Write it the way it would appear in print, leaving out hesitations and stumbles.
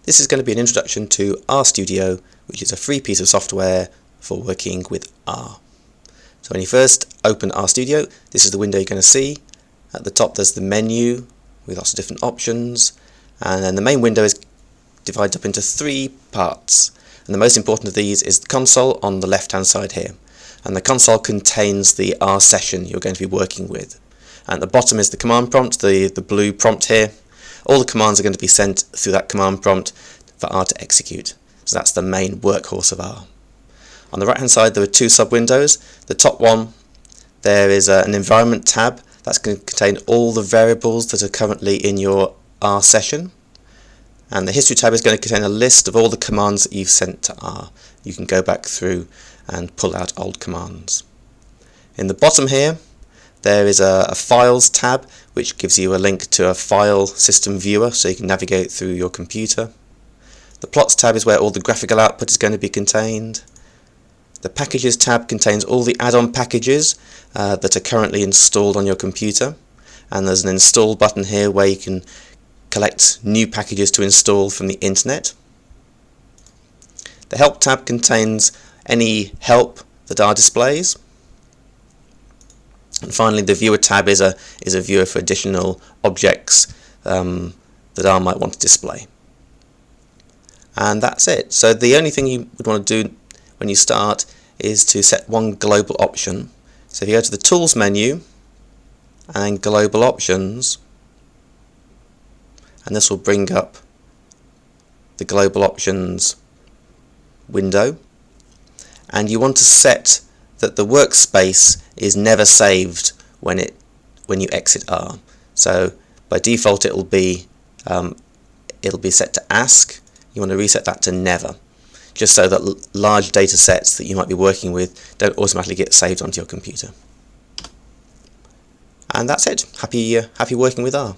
This is going to be an introduction to RStudio, which is a free piece of software for working with R. So when you first open RStudio, this is the window you're going to see. At the top there's the menu with lots of different options, and then the main window is divided up into three parts. And the most important of these is the console on the left hand side here. And the console contains the R session you're going to be working with. And at the bottom is the command prompt, the blue prompt here. All the commands are going to be sent through that command prompt for R to execute. So that's the main workhorse of R. On the right hand side there are two sub windows. The top one, there is an environment tab that's going to contain all the variables that are currently in your R session. And the history tab is going to contain a list of all the commands that you've sent to R. You can go back through and pull out old commands. In the bottom here there is a files tab which gives you a link to a file system viewer so you can navigate through your computer. The plots tab is where all the graphical output is going to be contained. The packages tab contains all the add-on packages that are currently installed on your computer, and there's an install button here where you can collect new packages to install from the internet. The help tab contains any help that R displays. And finally the viewer tab is a viewer for additional objects that R might want to display. And that's it. So the only thing you would want to do when you start is to set one global option. So if you go to the Tools menu and Global Options, and this will bring up the Global Options window, and you want to set that the workspace is never saved when you exit R. So by default it'll be set to ask. You want to reset that to never, just so that large data sets that you might be working with don't automatically get saved onto your computer. And that's it. Happy working with R.